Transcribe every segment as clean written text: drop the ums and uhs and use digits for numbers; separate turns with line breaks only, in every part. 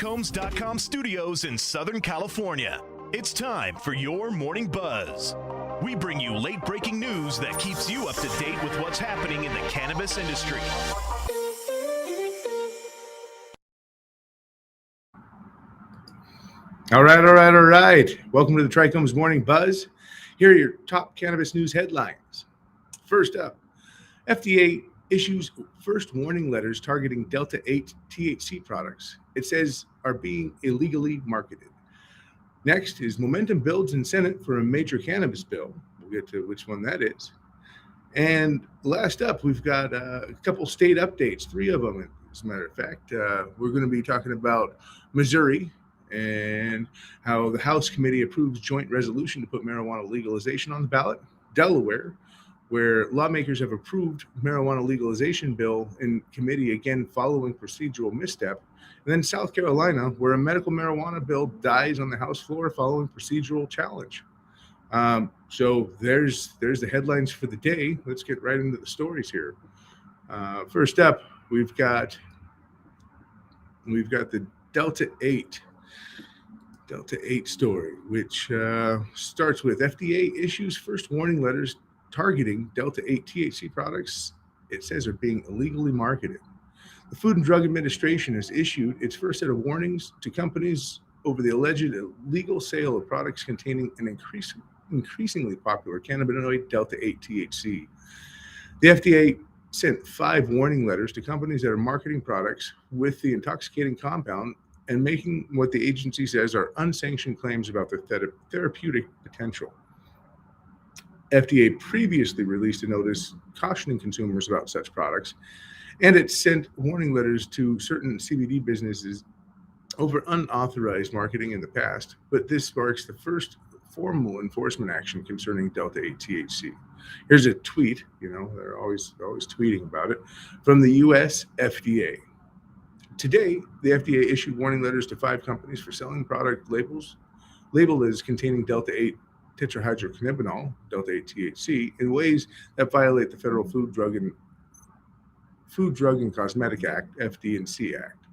TriCombs.com studios in Southern California. It's time for your Morning Buzz. We bring you late-breaking news that keeps you up to date with what's happening in the cannabis industry.
All right. Welcome to the TriCombs Morning Buzz. Here are your top cannabis news headlines. First up, FDA issues first warning letters targeting Delta-8 THC products it says are being illegally marketed. Next is momentum builds in Senate for a major cannabis bill. We'll get to which one that is. And last up, we've got a couple state updates, 3 of them, as a matter of fact. We're going to be talking about Missouri and how the House committee approves joint resolution to put marijuana legalization on the ballot. Delaware, where lawmakers have approved marijuana legalization bill in committee again following procedural misstep. And then South Carolina, where a medical marijuana bill dies on the House floor following procedural challenge. So there's the headlines for the day. Let's get right into the stories here. First up, we've got the Delta-8 story, which starts with FDA issues first warning letters targeting Delta-8 THC products it says are being illegally marketed. The Food and Drug Administration has issued its first set of warnings to companies over the alleged illegal sale of products containing an increasingly popular cannabinoid Delta-8 THC. The FDA sent 5 warning letters to companies that are marketing products with the intoxicating compound and making what the agency says are unsanctioned claims about their therapeutic potential. FDA previously released a notice cautioning consumers about such products, and it sent warning letters to certain CBD businesses over unauthorized marketing in the past, but this marks the first formal enforcement action concerning Delta-8 THC. Here's a tweet, they're always tweeting about it, from the US FDA. Today, the FDA issued warning letters to 5 companies for selling product labeled as containing Delta-8 tetrahydrocannabinol, Delta-8 THC, in ways that violate the Federal Food, Drug, and Cosmetic Act, FD&C Act.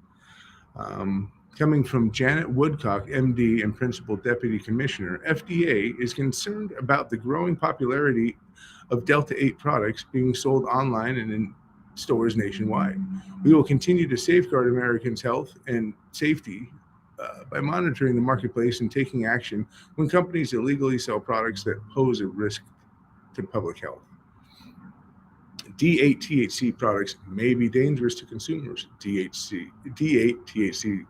Coming from Janet Woodcock, MD and Principal Deputy Commissioner, FDA is concerned about the growing popularity of Delta-8 products being sold online and in stores nationwide. We will continue to safeguard Americans' health and safety by monitoring the marketplace and taking action when companies illegally sell products that pose a risk to public health. D8 THC products may be dangerous to consumers. D8 THC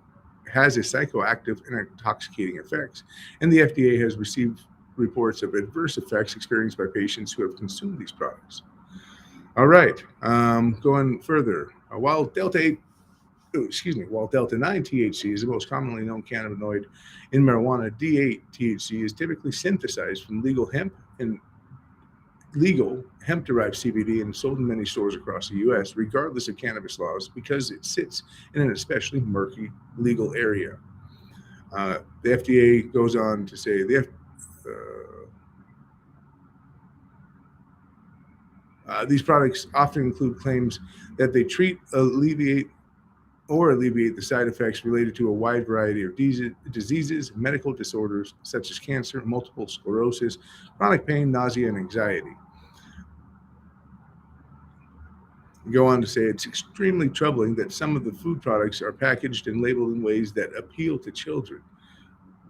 has a psychoactive and intoxicating effects, and the FDA has received reports of adverse effects experienced by patients who have consumed these products. All right, going further, while Delta-9 THC is the most commonly known cannabinoid in marijuana, D8 THC is typically synthesized from legal hemp-derived CBD and sold in many stores across the U.S., regardless of cannabis laws, because it sits in an especially murky legal area. The FDA goes on to say these products often include claims that they treat, alleviate the side effects related to a wide variety of diseases, medical disorders such as cancer, multiple sclerosis, chronic pain, nausea, and anxiety. Go on to say it's extremely troubling that some of the food products are packaged and labeled in ways that appeal to children.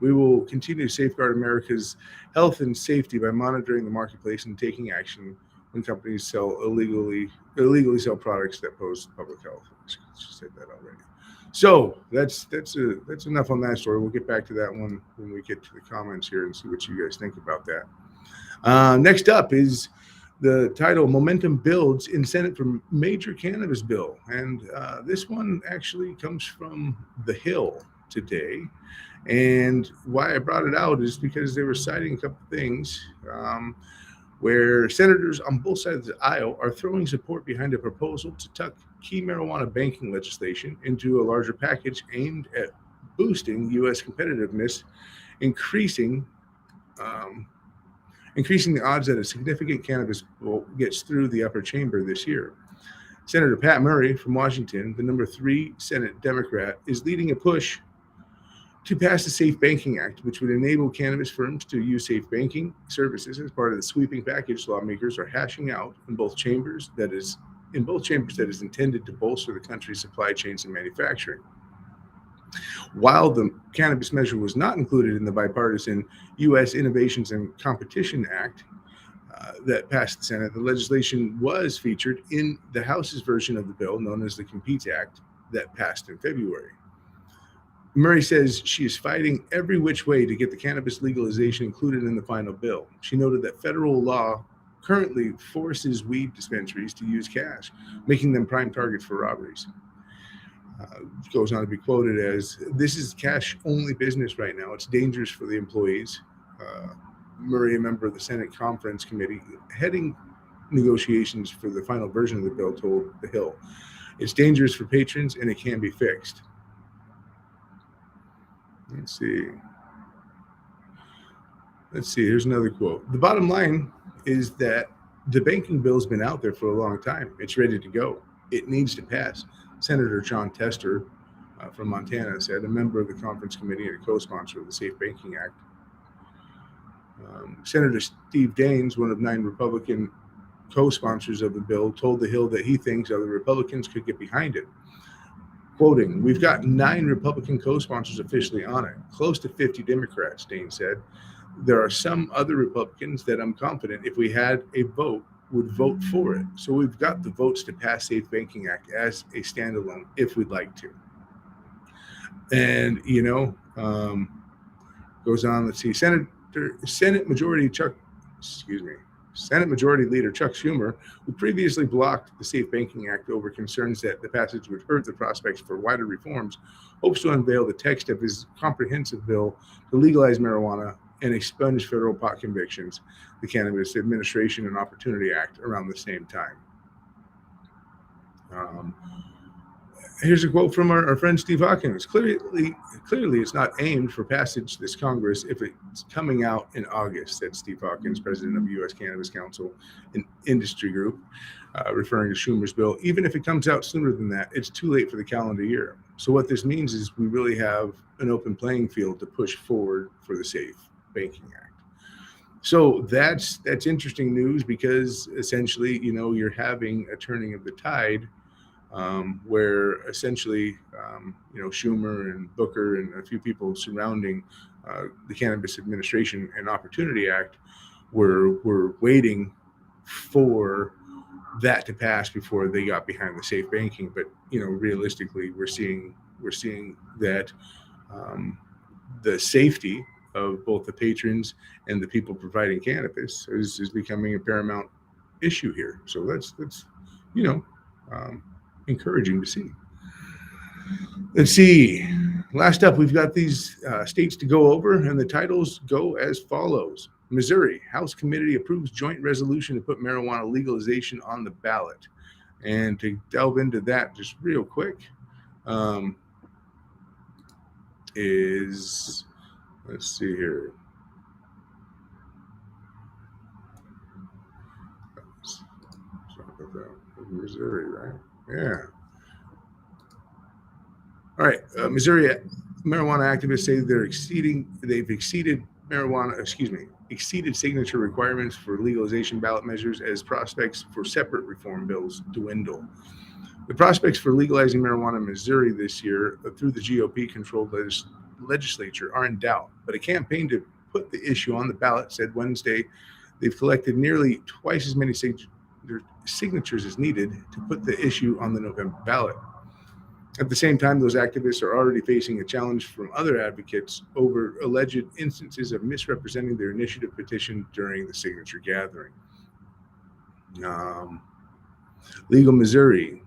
We will continue to safeguard America's health and safety by monitoring the marketplace and taking action when companies illegally sell products that pose public health. I just said that already. So that's enough on that story. We'll get back to that one when we get to the comments here and see what you guys think about that. Next up is the title, Momentum Builds in Senate for Major Cannabis Bill. And this one actually comes from The Hill today. And why I brought it out is because they were citing a couple things where senators on both sides of the aisle are throwing support behind a proposal to tuck key marijuana banking legislation into a larger package aimed at boosting U.S. competitiveness, increasing the odds that a significant cannabis bill gets through the upper chamber this year. Senator Pat Murray from Washington, the number 3 Senate Democrat, is leading a push to pass the Safe Banking Act, which would enable cannabis firms to use safe banking services as part of the sweeping package lawmakers are hashing out in both chambers that is intended to bolster the country's supply chains and manufacturing. While the cannabis measure was not included in the bipartisan U.S. Innovations and Competition Act that passed the Senate, the legislation was featured in the House's version of the bill known as the Competes Act that passed in February. Murray says she is fighting every which way to get the cannabis legalization included in the final bill. She noted that federal law currently forces weed dispensaries to use cash, making them prime targets for robberies. Goes on to be quoted as, "This is cash-only business right now. It's dangerous for the employees." Murray, a member of the Senate Conference Committee heading negotiations for the final version of the bill, told The Hill, "It's dangerous for patrons and it can be fixed." Let's see. Here's another quote. "The bottom line is that the banking bill's been out there for a long time. It's ready to go. It needs to pass," Senator John Tester from Montana said, a member of the conference committee and a co-sponsor of the Safe Banking Act. Senator Steve Daines, one of 9 Republican co-sponsors of the bill, told The Hill that he thinks other Republicans could get behind it. Quoting, "We've got 9 Republican co-sponsors officially on it, close to 50 Democrats," Daines said. "There are some other Republicans that I'm confident if we had a vote would vote for it. So we've got the votes to pass Safe Banking Act as a standalone if we'd like to." And, goes on, let's see, Senate Majority Leader Chuck Schumer, who previously blocked the Safe Banking Act over concerns that the passage would hurt the prospects for wider reforms, hopes to unveil the text of his comprehensive bill to legalize marijuana and expunge federal pot convictions, the Cannabis Administration and Opportunity Act, around the same time. Here's a quote from our friend Steve Hawkins. Clearly, it's not aimed for passage this Congress if it's coming out in August," said Steve Hawkins, president of the U.S. Cannabis Council, an industry group, referring to Schumer's bill. "Even if it comes out sooner than that, it's too late for the calendar year. So what this means is we really have an open playing field to push forward for the Safe Banking Act." So that's interesting news because essentially, you're having a turning of the tide where essentially, Schumer and Booker and a few people surrounding the Cannabis Administration and Opportunity Act were waiting for that to pass before they got behind the safe banking. But realistically, we're seeing that the safety of both the patrons and the people providing cannabis is becoming a paramount issue here. So that's encouraging to see. Let's see. Last up, we've got these states to go over, and the titles go as follows. Missouri, House Committee approves joint resolution to put marijuana legalization on the ballot. And to delve into that just real quick, let's see here. Missouri, right? Yeah. All right. Missouri marijuana activists say they've exceeded signature requirements for legalization ballot measures as prospects for separate reform bills dwindle. The prospects for legalizing marijuana in Missouri this year through the GOP-controlled legislature are in doubt, but a campaign to put the issue on the ballot said Wednesday they've collected nearly twice as many signatures as needed to put the issue on the November ballot. At the same time, those activists are already facing a challenge from other advocates over alleged instances of misrepresenting their initiative petition during the signature gathering. Legal Missouri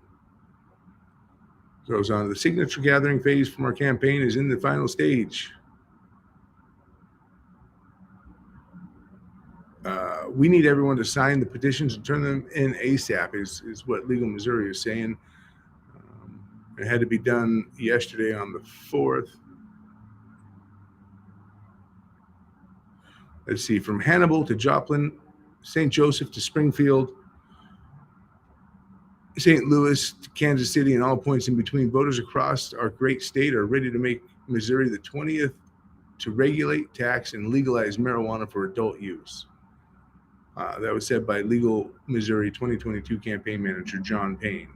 goes on. The signature gathering phase from our campaign is in the final stage. We need everyone to sign the petitions and turn them in ASAP is what Legal Missouri is saying. It had to be done yesterday on the 4th. Let's see, from Hannibal to Joplin, St. Joseph to Springfield, St. Louis to Kansas City, and all points in between, voters across our great state are ready to make Missouri the 20th to regulate, tax, and legalize marijuana for adult use. That was said by Legal Missouri 2022 campaign manager John Payne.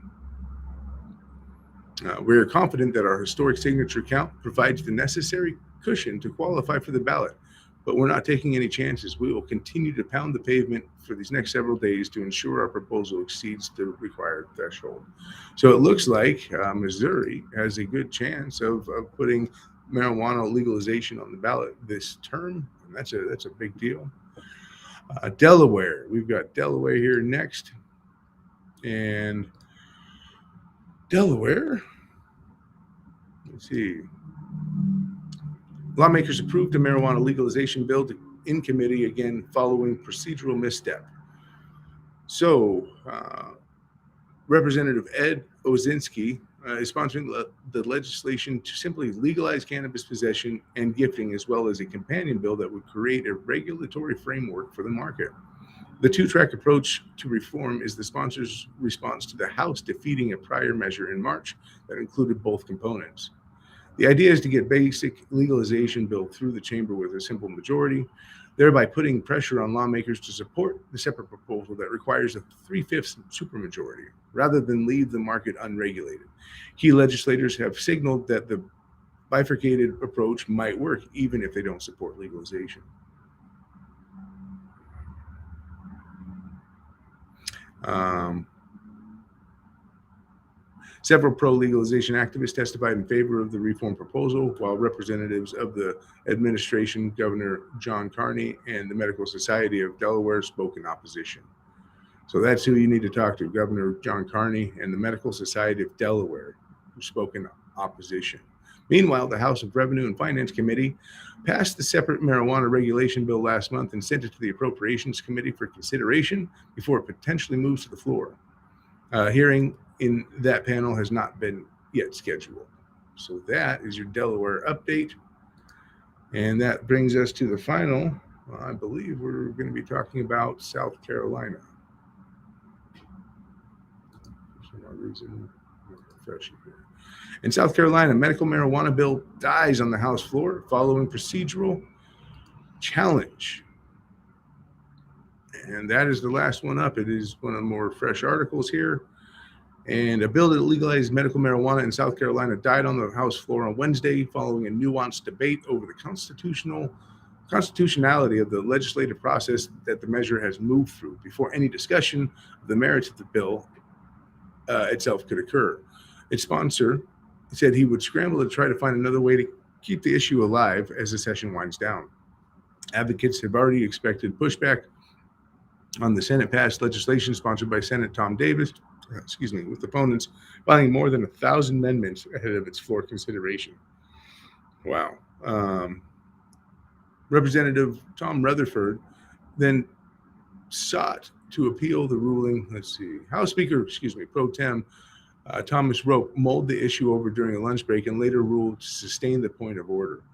We are confident that our historic signature count provides the necessary cushion to qualify for the ballot, but we're not taking any chances. We will continue to pound the pavement for these next several days to ensure our proposal exceeds the required threshold. So it looks like Missouri has a good chance of putting marijuana legalization on the ballot this term. And that's a big deal. Delaware, we've got Delaware here next. And Delaware, let's see. Lawmakers approved a marijuana legalization bill in committee again following procedural misstep. So, Representative Ed Ozinski is sponsoring the legislation to simply legalize cannabis possession and gifting, as well as a companion bill that would create a regulatory framework for the market. The two-track approach to reform is the sponsor's response to the House defeating a prior measure in March that included both components. The idea is to get basic legalization bill through the chamber with a simple majority, thereby putting pressure on lawmakers to support the separate proposal that requires a 3/5 supermajority, rather than leave the market unregulated. Key legislators have signaled that the bifurcated approach might work even if they don't support legalization. Several pro-legalization activists testified in favor of the reform proposal, while representatives of the administration, Governor John Carney, and the Medical Society of Delaware spoke in opposition. So that's who you need to talk to, Governor John Carney and the Medical Society of Delaware, who spoke in opposition. Meanwhile, the House of Revenue and Finance Committee passed the separate marijuana regulation bill last month and sent it to the Appropriations Committee for consideration before it potentially moves to the floor. Hearing in that panel has not been yet scheduled. So that is your Delaware update. And that brings us to the final. I believe we're going to be talking about South Carolina. For some reason, I'm refreshing here. In South Carolina, medical marijuana bill dies on the House floor following procedural challenge. And that is the last one up. It is one of the more fresh articles here. And a bill that legalized medical marijuana in South Carolina died on the House floor on Wednesday following a nuanced debate over the constitutionality of the legislative process that the measure has moved through before any discussion of the merits of the bill itself could occur. Its sponsor said he would scramble to try to find another way to keep the issue alive as the session winds down. Advocates have already expected pushback on the Senate-passed legislation sponsored by Senator Tom Davis, with opponents filing more than 1,000 amendments ahead of its floor consideration. Wow. Representative Tom Rutherford then sought to appeal the ruling. Let's see. House Speaker, Pro Tem Thomas Rope mulled the issue over during a lunch break and later ruled to sustain the point of order.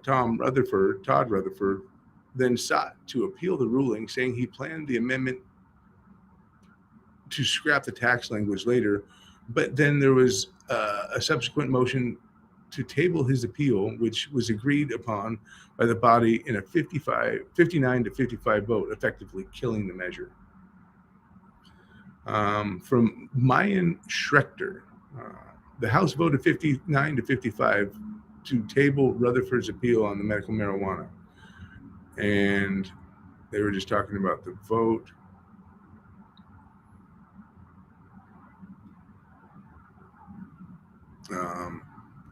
Todd Rutherford, then sought to appeal the ruling, saying he planned the amendment to scrap the tax language later, but then there was a subsequent motion to table his appeal, which was agreed upon by the body in a 59 to 55 vote, effectively killing the measure. From Mayan Schrechter, the House voted 59 to 55 to table Rutherford's appeal on the medical marijuana. And they were just talking about the vote.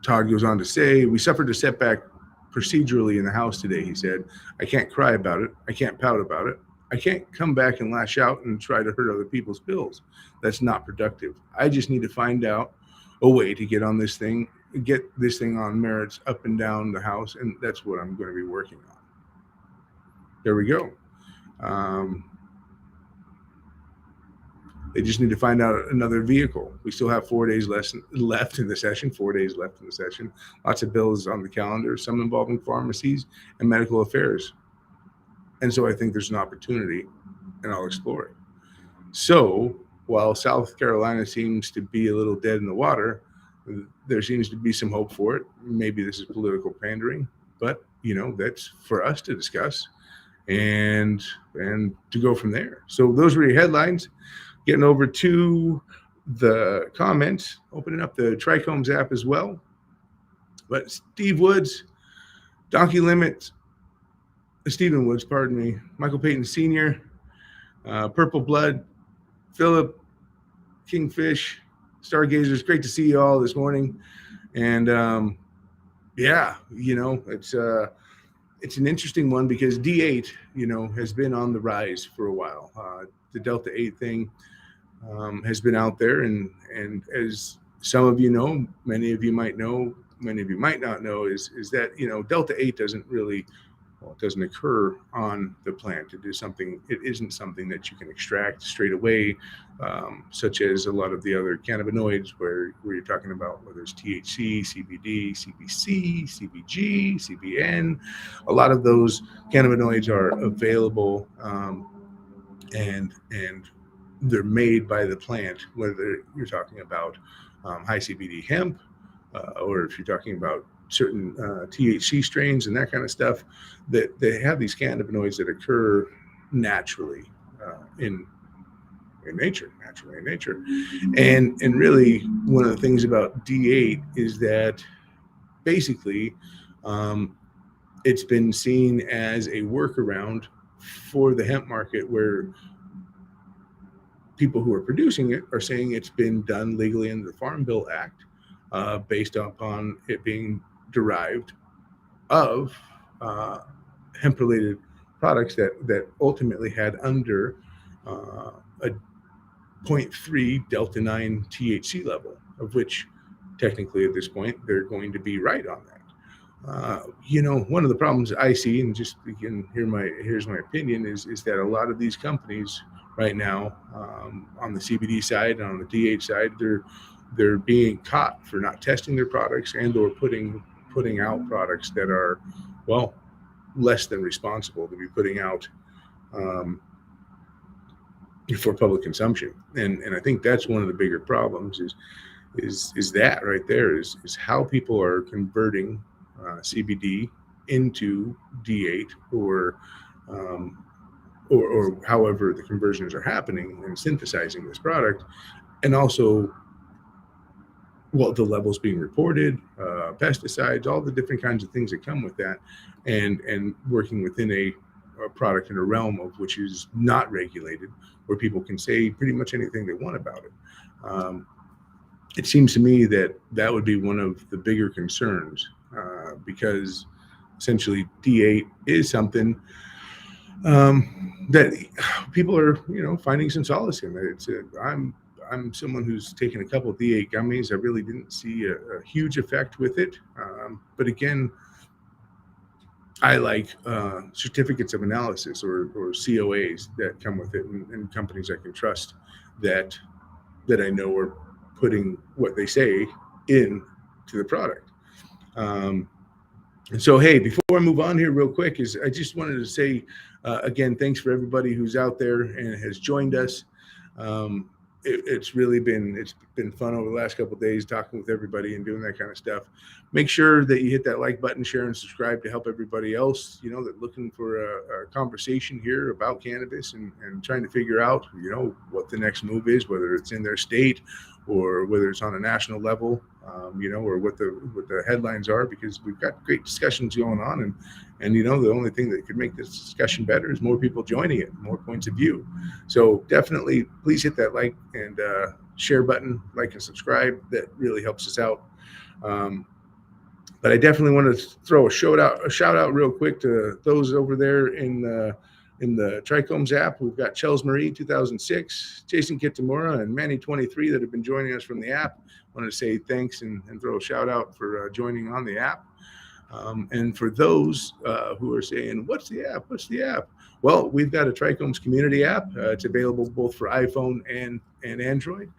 Todd goes on to say, "We suffered a setback procedurally in the House today," he said. "I can't cry about it. I can't pout about it. I can't come back and lash out and try to hurt other people's bills. That's not productive. I just need to find out a way to get this thing on merits up and down the House, and that's what I'm going to be working on." There we go. They just need to find out another vehicle. We still have 4 days left in the session, 4 days left in the session. Lots of bills on the calendar, some involving pharmacies and medical affairs. And so I think there's an opportunity, and I'll explore it. So while South Carolina seems to be a little dead in the water, there seems to be some hope for it. Maybe this is political pandering, but that's for us to discuss and to go from there. So those were your headlines. Getting over to the comments, opening up the Trichomes app as well. But Steve Woods, Donkey Limit, Stephen Woods, pardon me, Michael Payton Sr., Purple Blood, Philip, Kingfish, Stargazers, great to see you all this morning. And it's an interesting one because D8, has been on the rise for a while. The Delta-8 thing has been out there, and as some of you know, many of you might know, many of you might not know, is that Delta-8 it doesn't occur on the plant. It isn't something that you can extract straight away, such as a lot of the other cannabinoids where you're talking about whether it's THC, CBD, CBC, CBG, CBN. A lot of those cannabinoids are available, and they're made by the plant, whether you're talking about high CBD hemp, or if you're talking about certain THC strains and that kind of stuff, that they have these cannabinoids that occur naturally in nature. And really, one of the things about D8 is that basically it's been seen as a workaround for the hemp market, where people who are producing it are saying it's been done legally under the Farm Bill Act, based upon it being derived of hemp-related products that ultimately had under a 0.3 Delta-9 THC level, of which technically at this point they're going to be right on that. One of the problems I see, and just again, here's my opinion, is that a lot of these companies right now, on the CBD side and on the D8 side, they're being caught for not testing their products and or putting out products that are, well, less than responsible to be putting out for public consumption. And I think that's one of the bigger problems is that right there is how people are converting CBD into D8 or however the conversions are happening and synthesizing this product, and also the levels being reported, pesticides, all the different kinds of things that come with that, and working within a product in a realm of which is not regulated, where people can say pretty much anything they want about it. It seems to me that would be one of the bigger concerns, because essentially D8 is something that people are, finding some solace in. I'm someone who's taken a couple of D8 gummies. I really didn't see a huge effect with it. But again, I like certificates of analysis or COAs that come with it, and companies I can trust that I know are putting what they say in to the product. And so, hey, before I move on here real quick, I just wanted to say, again, thanks for everybody who's out there and has joined us. It's been fun over the last couple of days talking with everybody and doing that kind of stuff. Make sure that you hit that like button, share, and subscribe to help everybody else, that looking for a conversation here about cannabis and trying to figure out, what the next move is, whether it's in their state or whether it's on a national level, or what the headlines are, because we've got great discussions going on, and the only thing that could make this discussion better is more people joining it, more points of view. So definitely, please hit that like and share button, like and subscribe. That really helps us out. But I definitely want to throw a shout out real quick to those over there in the Trichomes app. We've got Chels Marie 2006, Jason Kitamura, and Manny 23 that have been joining us from the app. I want to say thanks and throw a shout out for joining on the app. And for those who are saying, what's the app? Well, we've got a Trichomes community app. It's available both for iPhone and Android.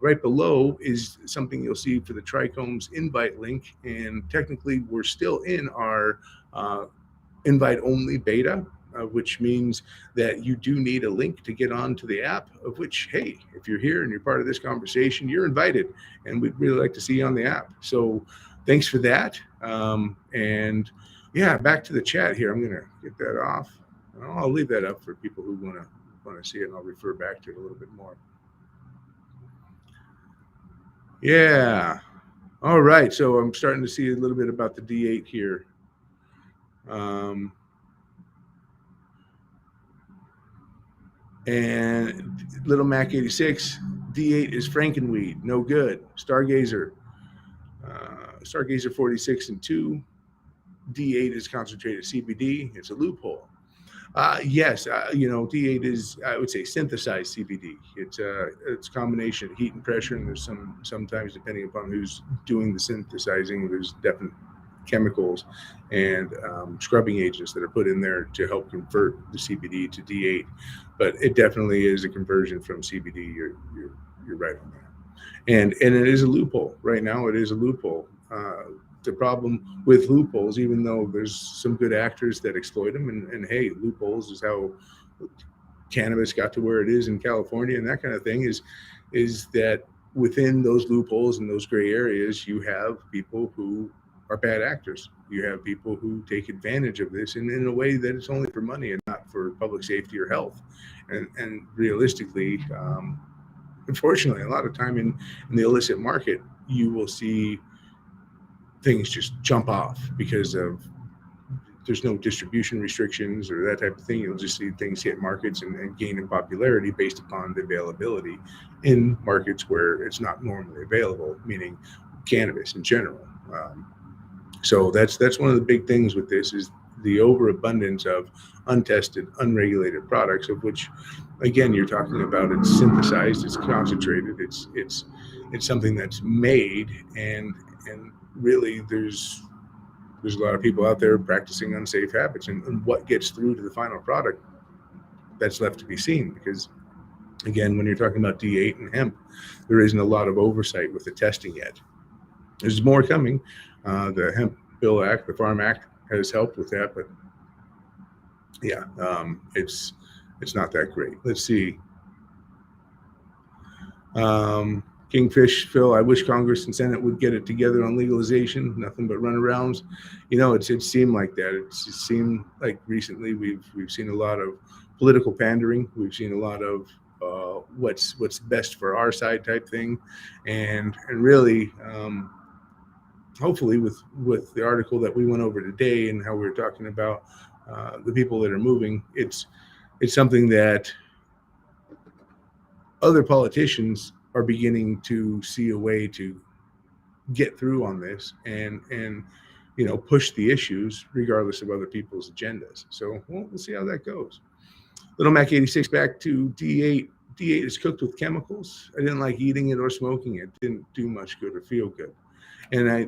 Right below is something you'll see for the Trichomes invite link. And technically, we're still in our invite-only beta. which means that you do need a link to get onto the app, of which, hey, if you're here and you're part of this conversation, you're invited, and we'd really like to see you on the app. So thanks for that. And yeah, back to the chat here. I'm going to get that off. I'll leave that up for people who want to see it, and I'll refer back to it a little bit more. Yeah. All right. So I'm starting to see a little bit about the D8 here. And Little Mac 86, D8 is Frankenweed, no good. Stargazer 46 and 2. D8 is concentrated CBD. It's a loophole. Yes, D8 is, I would say, synthesized CBD. It's a combination of heat and pressure, and there's sometimes, depending upon who's doing the synthesizing, there's definite chemicals and scrubbing agents that are put in there to help convert the CBD to D8. But it definitely is a conversion from CBD. You're right on that. And it is a loophole. Right now, it is a loophole. The problem with loopholes, even though there's some good actors that exploit them, and hey, loopholes is how cannabis got to where it is in California and that kind of thing, is that within those loopholes and those gray areas, you have people who are bad actors. You have people who take advantage of this in a way that it's only for money and not for public safety or health. And realistically, unfortunately, a lot of time in the illicit market, you will see things just jump off because there's no distribution restrictions or that type of thing. You'll just see things hit markets and gain in popularity based upon the availability in markets where it's not normally available, meaning cannabis in general. So that's one of the big things with this, is the overabundance of untested, unregulated products, of which, again, you're talking about it's synthesized, it's concentrated, it's something that's made, and really there's a lot of people out there practicing unsafe habits, and what gets through to the final product, that's left to be seen. Because again, when you're talking about D8 and hemp, there isn't a lot of oversight with the testing yet. There's more coming. The Hemp Bill Act, the Farm Act, has helped with that, but yeah, it's not that great. Let's see. Kingfish Phil, I wish Congress and Senate would get it together on legalization. Nothing but runarounds. It seemed like that. It seemed like recently we've seen a lot of political pandering. We've seen a lot of what's best for our side type thing, and really, hopefully with the article that we went over today and how we were talking about the people that are moving, it's something that other politicians are beginning to see a way to get through on this and push the issues regardless of other people's agendas. So we'll see how that goes. Little Mac 86, back to D8. D8 is cooked with chemicals. I didn't like eating it or smoking it. Didn't do much good or feel good. And I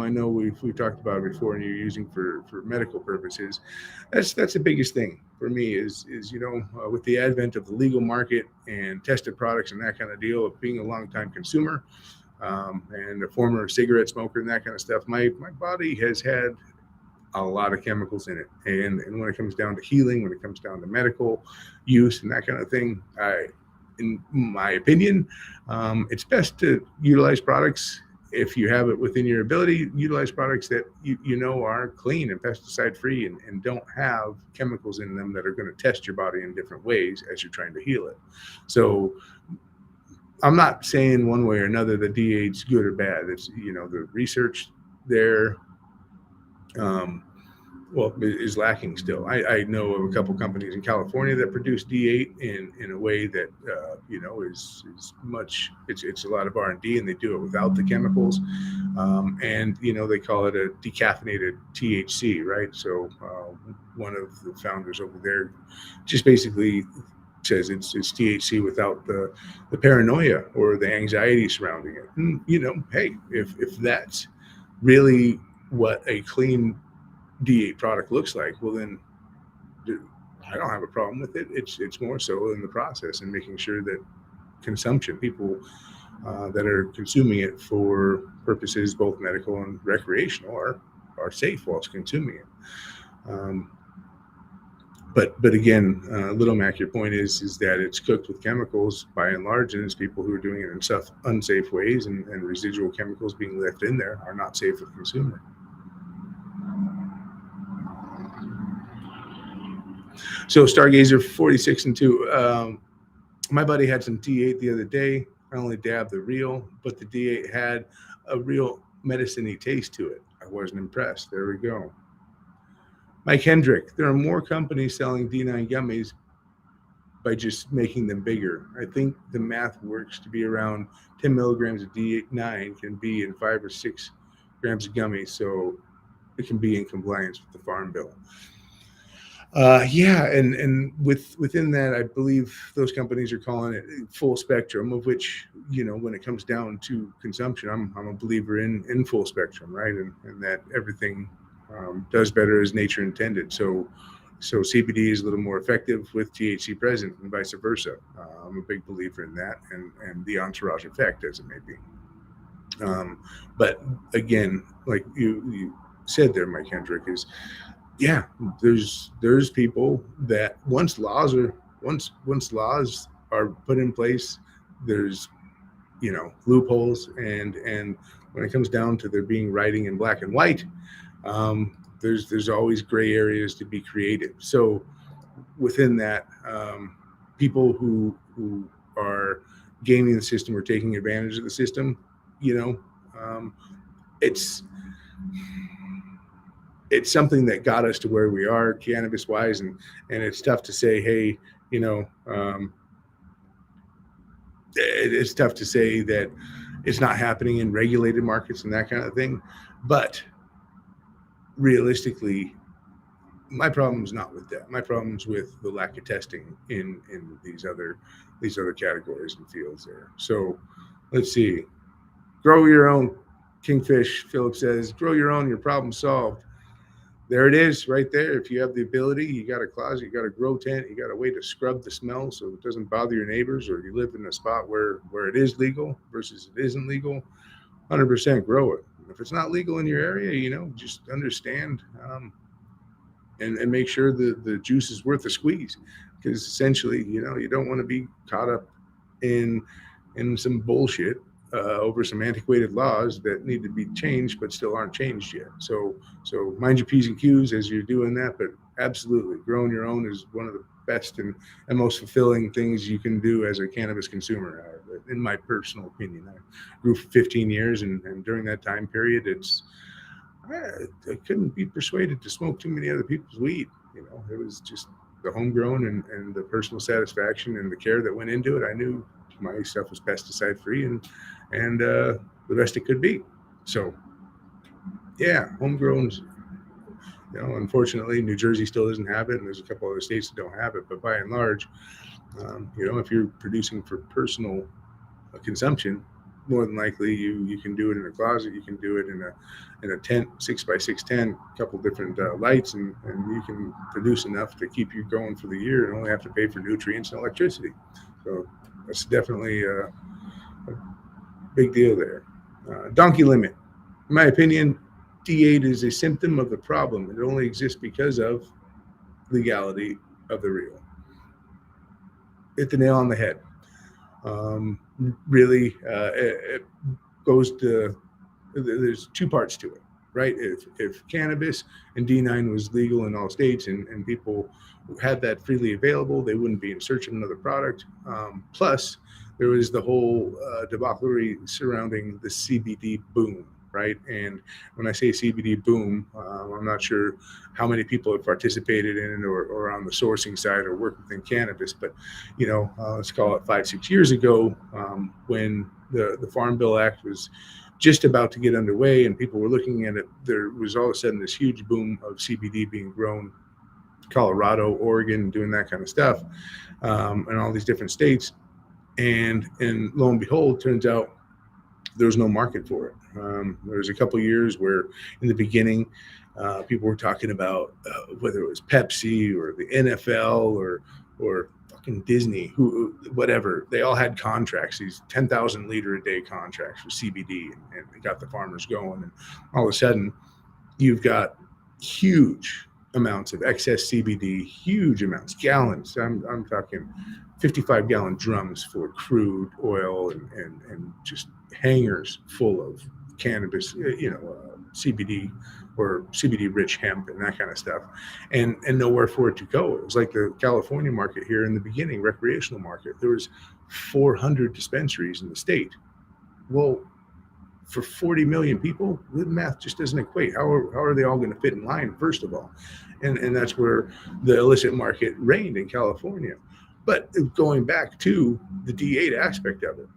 know we've talked about it before, and you're using for medical purposes. That's the biggest thing for me is with the advent of the legal market and tested products and that kind of deal, of being a longtime consumer and a former cigarette smoker and that kind of stuff, my body has had a lot of chemicals in it. And when it comes down to healing, when it comes down to medical use and that kind of thing, in my opinion, it's best to utilize products. If you have it within your ability, utilize products that are clean and pesticide free and don't have chemicals in them that are going to test your body in different ways as you're trying to heal it. So I'm not saying one way or another that D8 is good or bad. It's the research there is lacking still. I know of a couple companies in California that produce D8 in a way that is much. It's a lot of R&D, and they do it without the chemicals, and they call it a decaffeinated THC, right? So one of the founders over there just basically says it's THC without the paranoia or the anxiety surrounding it. And, hey, if that's really what a clean D8 product looks like, well then I don't have a problem with it. It's more so in the process and making sure that consumption, people that are consuming it for purposes both medical and recreational are safe whilst consuming it. But again, Little Mac, your point is that it's cooked with chemicals by and large, and it's people who are doing it in unsafe ways, and residual chemicals being left in there are not safe for the consumer. So Stargazer 46 and 2. My buddy had some D8 the other day. I only dabbed the real, but the D8 had a real medicine-y taste to it. I wasn't impressed. There we go. Mike Hendrick, there are more companies selling D9 gummies by just making them bigger. I think the math works to be around 10 milligrams of D9 can be in 5 or 6 grams of gummies, so it can be in compliance with the Farm Bill. Yeah, and within that, I believe those companies are calling it full spectrum, of which, when it comes down to consumption, I'm a believer in full spectrum, right? And that everything does better as nature intended. So CBD is a little more effective with THC present, and vice versa. I'm a big believer in that, and the entourage effect, as it may be. But again, like you said there, Mike Hendrick, is there's people that once laws are put in place, there's loopholes, and when it comes down to there being writing in black and white, there's always gray areas to be created. So within that, people who are gaming the system or taking advantage of the system, it's something that got us to where we are cannabis wise, and it's tough to say, hey, it's tough to say that it's not happening in regulated markets and that kind of thing. But realistically, my problem is not with that. My problem is with the lack of testing in these other categories and fields there. So let's see. Grow your own, Kingfish Philip says. Grow your own, your problem solved. There it is, right there. If you have the ability, you got a closet, you got a grow tent, you got a way to scrub the smell so it doesn't bother your neighbors, or you live in a spot where it is legal versus it isn't legal, 100% grow it. If it's not legal in your area, just understand and make sure the juice is worth the squeeze, because essentially, you don't want to be caught up in some bullshit over some antiquated laws that need to be changed but still aren't changed yet. So mind your P's and Q's as you're doing that, but absolutely, growing your own is one of the best and most fulfilling things you can do as a cannabis consumer, in my personal opinion. I grew for 15 years, and during that time period, I couldn't be persuaded to smoke too many other people's weed. It was just the homegrown and the personal satisfaction and the care that went into it. I knew my stuff was pesticide free, and the best it could be. So yeah, homegrown's, unfortunately New Jersey still doesn't have it, and there's a couple other states that don't have it, but by and large, if you're producing for personal consumption, more than likely you can do it in a closet, you can do it in a tent, 6x6 tent, a couple different lights, and you can produce enough to keep you going for the year and only have to pay for nutrients and electricity. So that's definitely a big deal there. Donkey limit. In my opinion, D8 is a symptom of the problem. It only exists because of legality of the real. Hit the nail on the head. Really, it goes to, there's two parts to it, right? If cannabis and D9 was legal in all states, and people had that freely available, they wouldn't be in search of another product. Plus, there was the whole debauchery surrounding the CBD boom, right? And when I say CBD boom, I'm not sure how many people have participated in it or on the sourcing side or work within cannabis, but let's call it 5-6 years ago, when the Farm Bill Act was just about to get underway and people were looking at it, there was all of a sudden this huge boom of CBD being grown, Colorado, Oregon, doing that kind of stuff, in all these different states. And lo and behold, turns out there's no market for it. There was a couple of years where in the beginning, people were talking about whether it was Pepsi or the NFL or fucking Disney, whatever. They all had contracts, these 10,000 liter a day contracts for CBD, and they got the farmers going. And all of a sudden, you've got huge amounts of excess CBD, huge amounts, gallons. I'm talking 55-gallon drums full of crude oil and just hangers full of cannabis, CBD or CBD-rich hemp and that kind of stuff, and nowhere for it to go. It was like the California market here in the beginning, recreational market. There was 400 dispensaries in the state. Well, for 40 million people, the math just doesn't equate. How are they all going to fit in line, first of all? And that's where the illicit market reigned in California. But going back to the D8 aspect of it,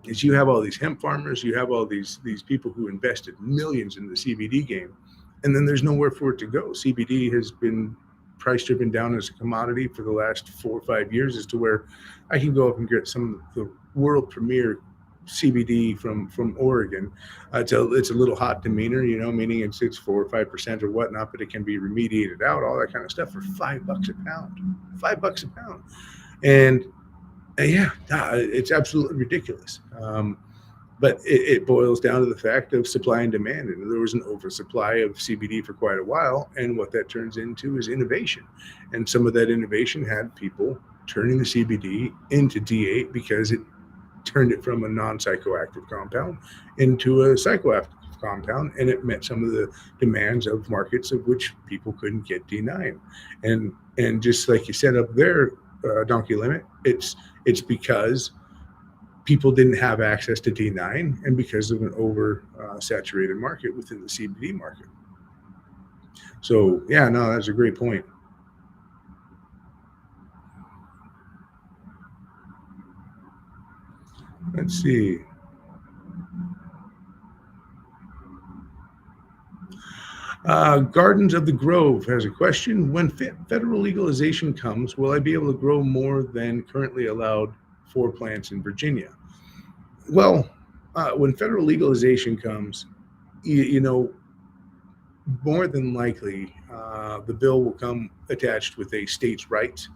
is you have all these hemp farmers, you have all these people who invested millions in the CBD game, and then there's nowhere for it to go. CBD has been price driven down as a commodity for the last 4 or 5 years, as to where I can go up and get some of the world premier CBD from Oregon. It's a little hot demeanor, meaning it's 4 or 5% or whatnot, but it can be remediated out, all that kind of stuff for $5 a pound. $5 a pound. And it's absolutely ridiculous. But it boils down to the fact of supply and demand. And there was an oversupply of CBD for quite a while. And what that turns into is innovation. And some of that innovation had people turning the CBD into D8 because it turned it from a non-psychoactive compound into a psychoactive compound. And it met some of the demands of markets of which people couldn't get D9. And just like you said up there, Donkey Limit, it's because people didn't have access to D9 and because of an saturated market within the CBD market. So that's a great point. Let's see. Gardens of the Grove has a question. When federal legalization comes, will I be able to grow more than currently allowed 4 plants in Virginia? Well, when federal legalization comes, more than likely, the bill will come attached with a states' rights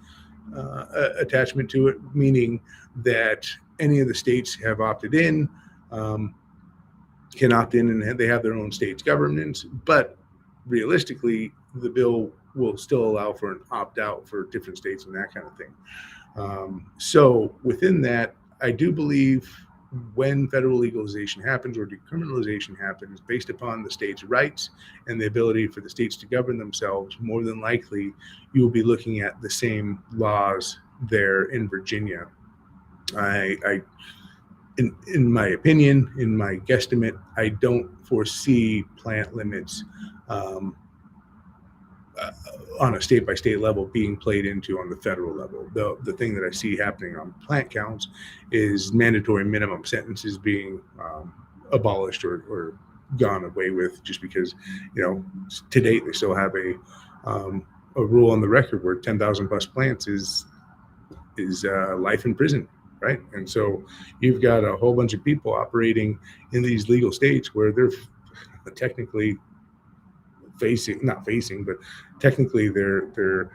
attachment to it, meaning that any of the states have opted in, can opt in, and they have their own states' governments. But realistically, the bill will still allow for an opt-out for different states and that kind of thing. So within that, I do believe when federal legalization happens or decriminalization happens, based upon the states' rights and the ability for the states to govern themselves, more than likely you will be looking at the same laws there in Virginia. In my opinion, in my guesstimate, I don't foresee plant limits on a state-by-state level being played into on the federal level. The thing that I see happening on plant counts is mandatory minimum sentences being abolished or gone away with, just because, to date they still have a rule on the record where 10,000 plus plants is life in prison, right? And so you've got a whole bunch of people operating in these legal states where they're technically technically they're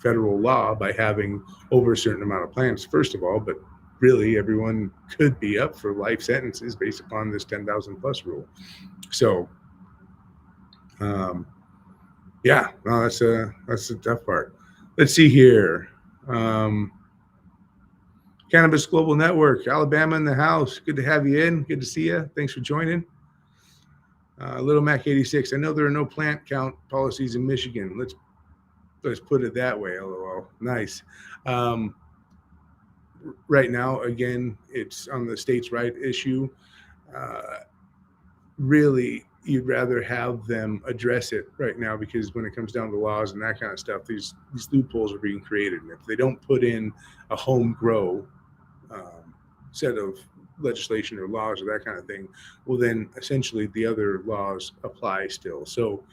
federal law by having over a certain amount of plants, first of all, but really everyone could be up for life sentences based upon this 10,000 plus rule. So that's the tough part. Let's see here. Cannabis Global Network, Alabama in the house. Good to have you in. Good to see you. Thanks for joining. Little Mac 86. I know there are no plant count policies in Michigan. Let's put it that way. LOL. Nice. Right now, again, it's on the states' right issue. Really, you'd rather have them address it right now, because when it comes down to laws and that kind of stuff, these loopholes are being created. And if they don't put in a home grow set of legislation or laws or that kind of thing, well, then essentially the other laws apply still. So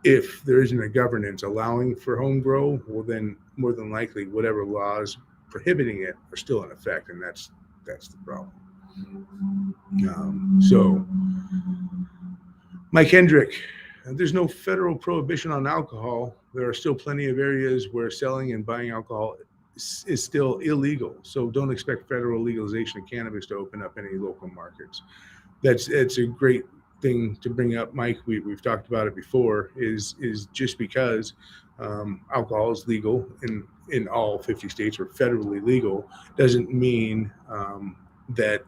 if there isn't a governance allowing for home grow, well, then more than likely whatever laws prohibiting it are still in effect, and that's the problem. So Mike Hendrick, there's no federal prohibition on alcohol. There are still plenty of areas where selling and buying alcohol is still illegal. So don't expect federal legalization of cannabis to open up any local markets. That's a great thing to bring up, Mike. We've talked about it before. Is just because alcohol is legal in all 50 states or federally legal doesn't mean that,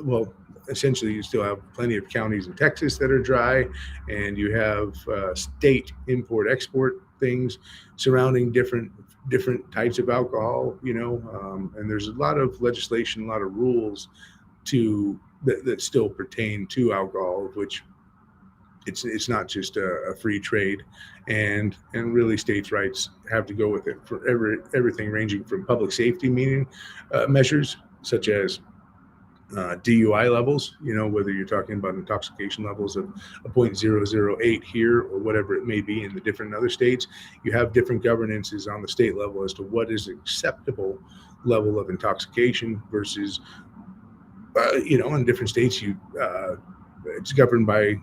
well, essentially you still have plenty of counties in Texas that are dry, and you have state import export things surrounding different types of alcohol, and there's a lot of legislation, a lot of rules that still pertain to alcohol, which it's not just a free trade, and really states' rights have to go with it for everything ranging from public safety measures such as DUI levels, whether you're talking about intoxication levels of a 0.008 here or whatever it may be in the different other states. You have different governances on the state level as to what is acceptable level of intoxication versus, in different states, it's governed by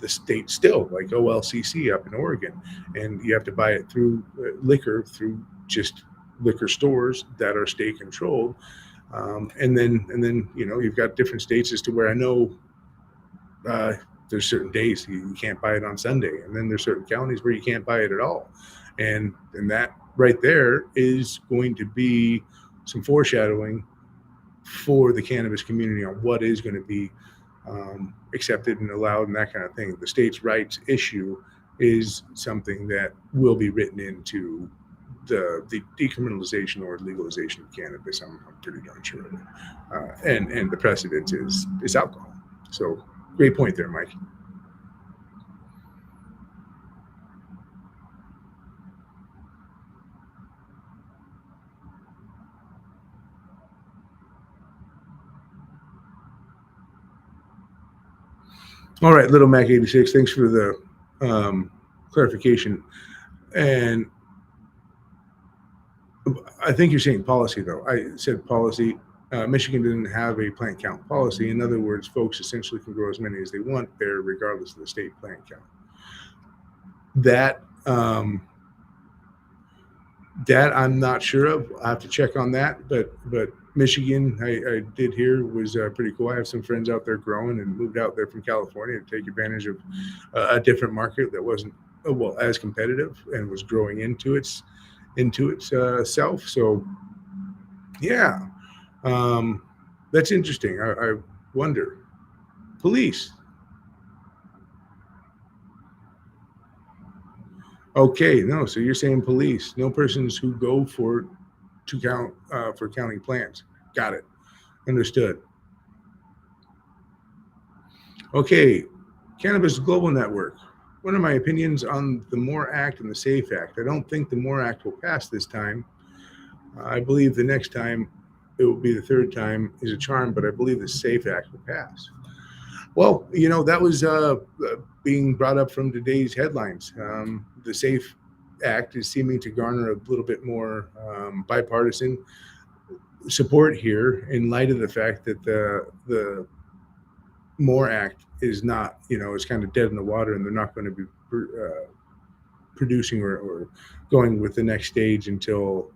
the state still, like OLCC up in Oregon, and you have to buy it through liquor, through just liquor stores that are state controlled. And then you've got different states as to where I know there's certain days you can't buy it on Sunday, and then there's certain counties where you can't buy it at all, and that right there is going to be some foreshadowing for the cannabis community on what is going to be accepted and allowed and that kind of thing. The states' rights issue is something that will be written into the decriminalization or legalization of cannabis. I'm pretty darn sure of it. And the precedent is alcohol. So great point there, Mike. All right, Little Mac 86, thanks for the clarification. And I think you're saying policy, though. I said policy. Michigan didn't have a plant count policy. In other words, folks essentially can grow as many as they want there, regardless of the state plant count. That I'm not sure of. I have to check on that. But Michigan, I did hear, was pretty cool. I have some friends out there growing and moved out there from California to take advantage of a different market that wasn't as competitive and was growing into itself. So yeah, that's interesting. I wonder. Police. Okay, no. So you're saying police, no persons who go for counting plants. Got it. Understood. Okay, Cannabis Global Network. What are my opinions on the MORE Act and the SAFE Act? I don't think the MORE Act will pass this time. I believe the next time, it will be the third time, is a charm, but I believe the SAFE Act will pass. Well, that was being brought up from today's headlines. The SAFE Act is seeming to garner a little bit more bipartisan support here in light of the fact that the MORE Act is not, it's kind of dead in the water, and they're not going to be producing or going with the next stage until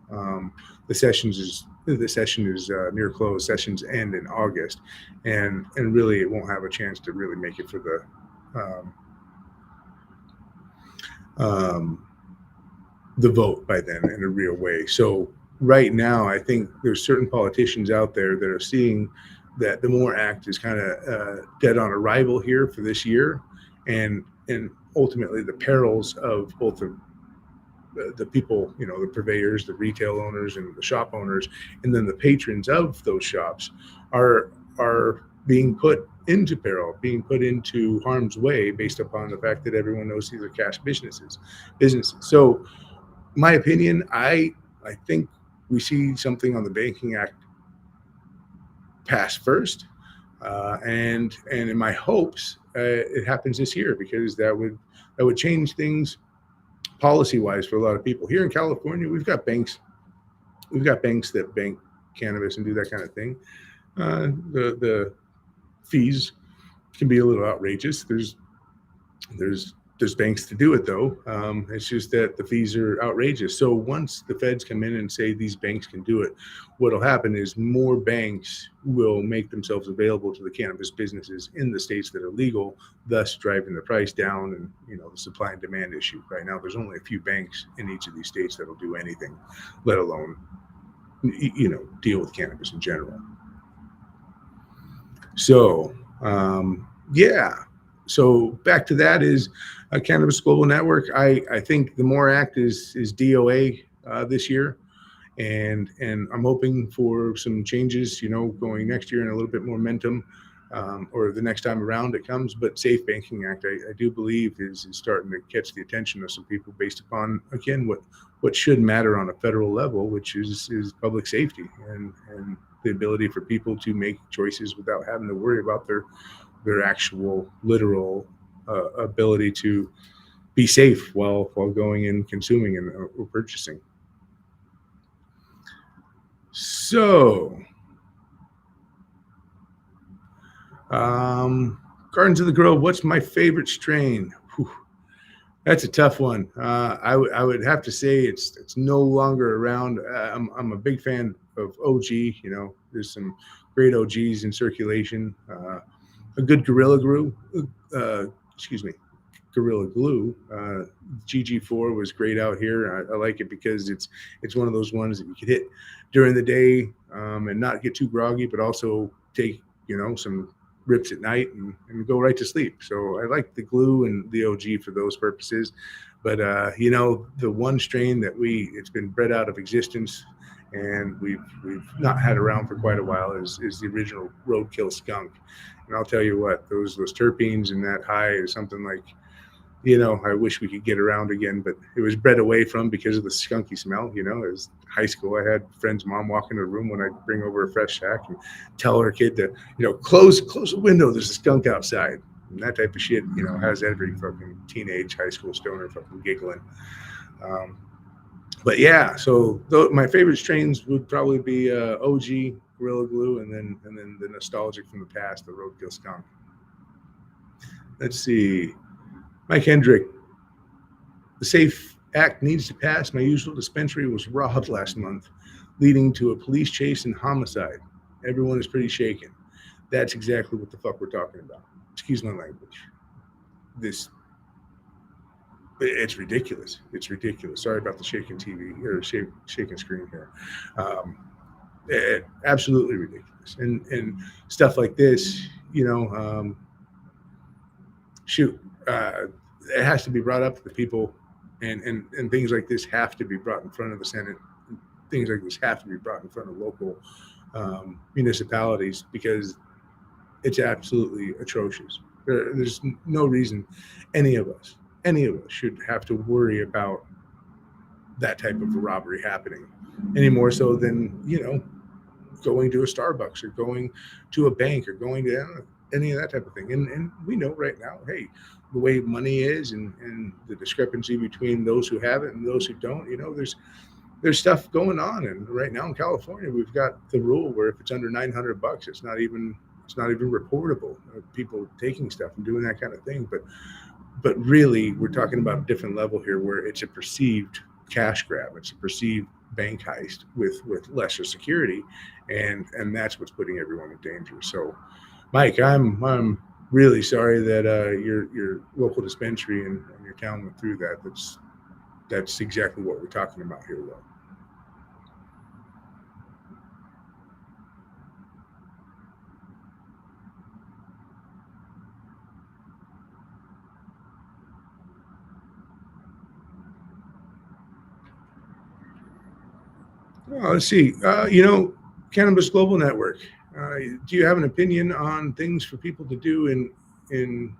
the session is near close. Sessions end in August, and really it won't have a chance to really make it for the vote by then in a real way. So right now, I think there's certain politicians out there that are seeing that the MORE Act is kind of dead on arrival here for this year, and ultimately the perils of both the people, the purveyors, the retail owners, and the shop owners, and then the patrons of those shops are being put into peril, being put into harm's way based upon the fact that everyone knows these are cash businesses. So my opinion, I think we see something on the Banking Act pass first, and in my hopes, it happens this year, because that would change things policy-wise for a lot of people. Here in California, we've got banks that bank cannabis and do that kind of thing. The fees can be a little outrageous. There's There's banks to do it though. It's just that the fees are outrageous. So once the feds come in and say these banks can do it, what'll happen is more banks will make themselves available to the cannabis businesses in the states that are legal, thus driving the price down. And the supply and demand issue. Right now, there's only a few banks in each of these states that'll do anything, let alone deal with cannabis in general. So yeah. So back to that is Cannabis Global Network. I think the MORE Act is DOA this year, and I'm hoping for some changes, going next year and a little bit more momentum, or the next time around it comes. But Safe Banking Act, I do believe is starting to catch the attention of some people based upon, again, what should matter on a federal level, which is public safety and the ability for people to make choices without having to worry about their actual literal ability to be safe while going and consuming and or purchasing. So Gardens of the Grove, what's my favorite strain? Whew, that's a tough one. I would have to say it's no longer around. I'm a big fan of OG. There's some great OGs in circulation. A good Gorilla Glue. Gorilla Glue. GG4 was great out here. I like it because it's one of those ones that you could hit during the day and not get too groggy, but also take some rips at night and go right to sleep. So I like the glue and the OG for those purposes. But the one strain that it's been bred out of existence and we've not had around for quite a while is the original Roadkill Skunk. And I'll tell you what, those terpenes and that high is something like, I wish we could get around again, but it was bred away from because of the skunky smell. It was high school. I had a friend's mom walk in the room when I bring over a fresh sack and tell her kid to, close the window. There's a skunk outside. And that type of shit, has every fucking teenage high school stoner fucking giggling. But yeah, so my favorite strains would probably be OG, Gorilla Glue, and then the nostalgic from the past, the Roadkill Skunk. Let's see. Mike Hendrick, the SAFE Act needs to pass. My usual dispensary was robbed last month, leading to a police chase and homicide. Everyone is pretty shaken. That's exactly what the fuck we're talking about. Excuse my language. It's ridiculous. It's ridiculous. Sorry about the shaking TV or shaking screen here. Absolutely ridiculous. And stuff like this, it has to be brought up to the people, and things like this have to be brought in front of the Senate. Things like this have to be brought in front of local municipalities because it's absolutely atrocious. There's no reason any of us should have to worry about that type of a robbery happening any more so than going to a Starbucks or going to a bank or going to any of that type of thing. And we know right now, hey, the way money is and the discrepancy between those who have it and those who don't, there's stuff going on. And right now in California, we've got the rule where if it's under $900, it's not even reportable. People taking stuff and doing that kind of thing. But really, we're talking about a different level here where it's a perceived cash grab. It's a perceived bank heist with lesser security. And that's what's putting everyone in danger. So, Mike, I'm really sorry that your local dispensary and your town went through that. That's exactly what we're talking about here, though. Let's see. Cannabis Global Network. Do you have an opinion on things for people to do in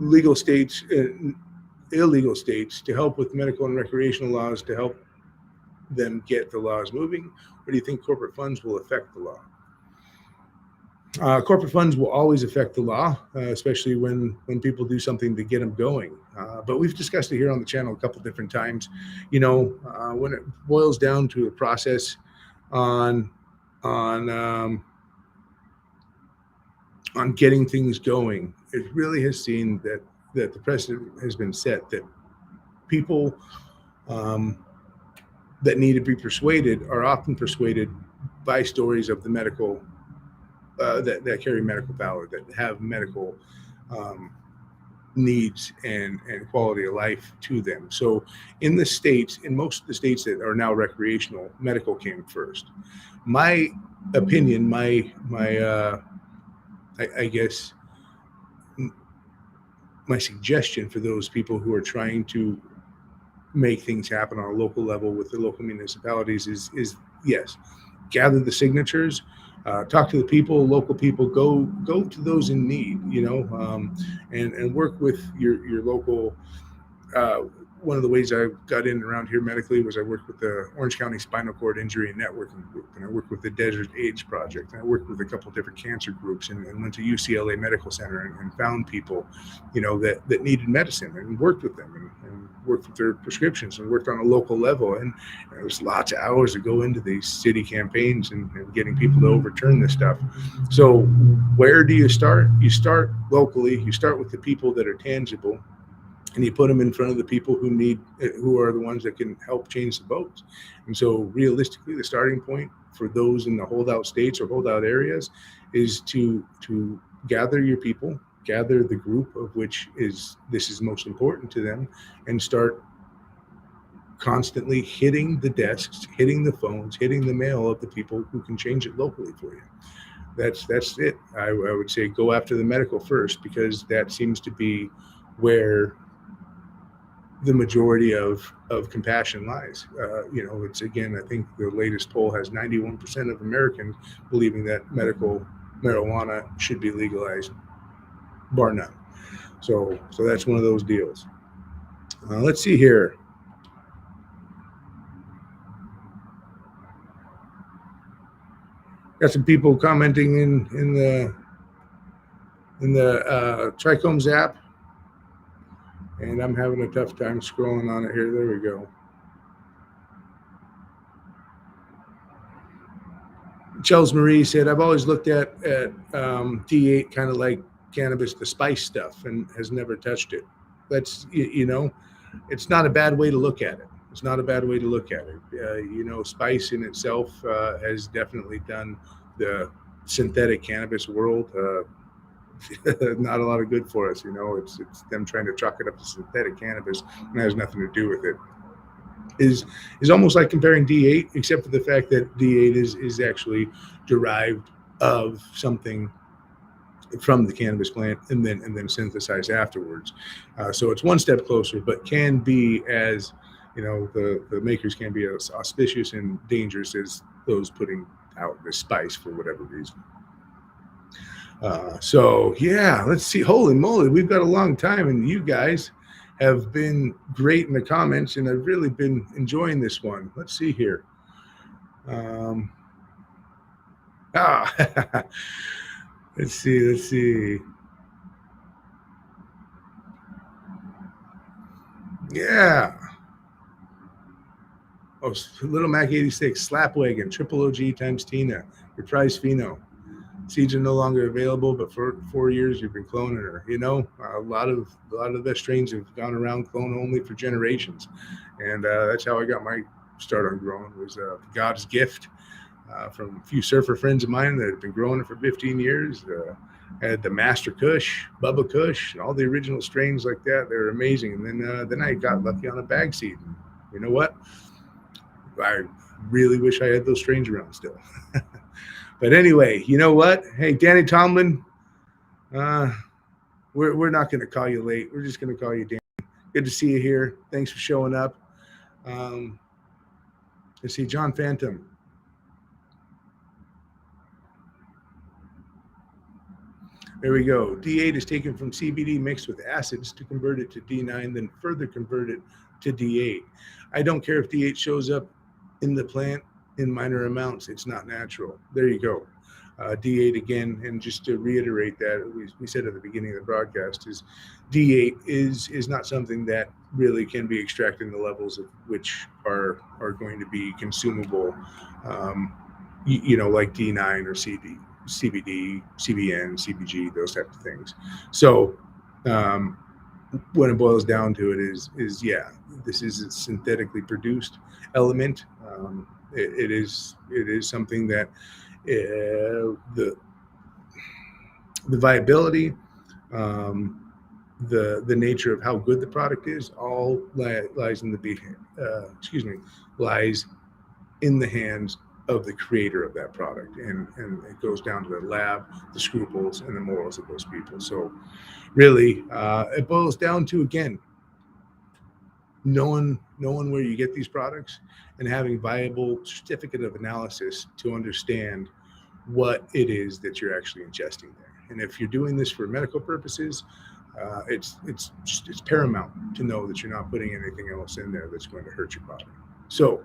legal states, illegal states, to help with medical and recreational laws, to help them get the laws moving? Or do you think corporate funds will affect the law? Corporate funds will always affect the law, especially when people do something to get them going. But we've discussed it here on the channel a couple different times. When it boils down to a process on getting things going, it really has seen that that the precedent has been set that people that need to be persuaded are often persuaded by stories of the medical that carry medical power, that have medical needs and quality of life to them. So in the states, in most of the states that are now recreational, medical came first. My opinion, I guess my suggestion for those people who are trying to make things happen on a local level with the local municipalities is yes, gather the signatures, talk to the people, local people, go to those in need, and work with your local. One of the ways I got in around here medically was I worked with the Orange County Spinal Cord Injury and Networking Group, and I worked with the Desert AIDS Project, and I worked with a couple of different cancer groups, and went to UCLA Medical Center and found people, that needed medicine, and worked with them and worked with their prescriptions and worked on a local level. And there was lots of hours to go into these city campaigns and getting people to overturn this stuff. So where do you start? You start locally. You start with the people that are tangible, and you put them in front of the people who are the ones that can help change the votes. And so realistically, the starting point for those in the holdout states or holdout areas is to gather your people, gather the group of which this is most important to them, and start constantly hitting the desks, hitting the phones, hitting the mail of the people who can change it locally for you. That's it. I would say go after the medical first, because that seems to be where the majority of compassion lies. It's, again, I think the latest poll has 91% of Americans believing that medical marijuana should be legalized, bar none. So that's one of those deals. Let's see here. Got some people commenting in the Trichomes app, and I'm having a tough time scrolling on it here. There we go. Charles Marie said, I've always looked at D8 kind of like cannabis, the spice stuff, and has never touched it. That's, it's not a bad way to look at it. It's not a bad way to look at it. Spice in itself has definitely done the synthetic cannabis world not a lot of good for us. It's them trying to chalk it up to synthetic cannabis, and that has nothing to do with it. Is almost like comparing D8, except for the fact that D8 is actually derived of something from the cannabis plant and then synthesized afterwards. So it's one step closer, but can be as, the makers can be as auspicious and dangerous as those putting out the spice for whatever reason. So yeah, let's see. Holy moly, we've got a long time, and you guys have been great in the comments, and I've really been enjoying this one. Let's see here. Let's see. Yeah. Oh, Little Mac 86, Slapwagon, Triple OG times Tina, Reprise Pheno. Seeds are no longer available, but for 4 years you've been cloning her. A lot of the best strains have gone around clone only for generations, and that's how I got my start on growing. Was God's gift from a few surfer friends of mine that had been growing it for 15 years. Had the Master Kush, Bubba Kush, and all the original strains like that. They're amazing. And then I got lucky on a bag seed. And you know what? I really wish I had those strains around still. But anyway, you know what? Hey, Danny Tomlin, we're not going to call you late. We're just going to call you Danny. Good to see you here. Thanks for showing up. Let's see, John Phantom. There we go. D8 is taken from CBD mixed with acids to convert it to D9, then further convert it to D8. I don't care if D8 shows up in the plant in minor amounts. It's not natural. There you go. D8 again, and just to reiterate that, we said at the beginning of the broadcast, is D8 is not something that really can be extracted in the levels of which are going to be consumable, like D9 or CBD, CBN, CBG, those types of things. So when it boils down to it is yeah, this is a synthetically produced element. It is something that the viability, the nature of how good the product is, all lies in lies in the hands of the creator of that product, and it goes down to the lab, the scruples, and the morals of those people. So really, it boils down to, again, knowing where you get these products and having viable certificate of analysis to understand what it is that you're actually ingesting there. And if you're doing this for medical purposes, it's paramount to know that you're not putting anything else in there that's going to hurt your body. So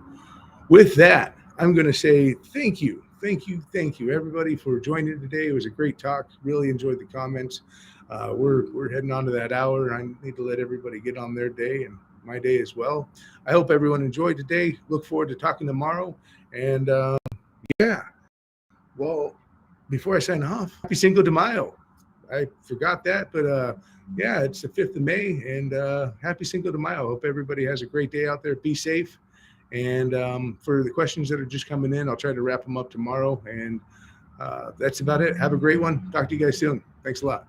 with that, I'm going to say thank you, everybody, for joining today. It was a great talk. Really enjoyed the comments. We're heading on to that hour. I need to let everybody get on their day and my day as well. I hope everyone enjoyed today. Look forward to talking tomorrow. And yeah, well, before I sign off, happy Cinco de Mayo. I forgot that, but yeah, it's the 5th of May, and happy Cinco de Mayo. Hope everybody has a great day out there. Be safe. And for the questions that are just coming in, I'll try to wrap them up tomorrow. And that's about it. Have a great one. Talk to you guys soon. Thanks a lot.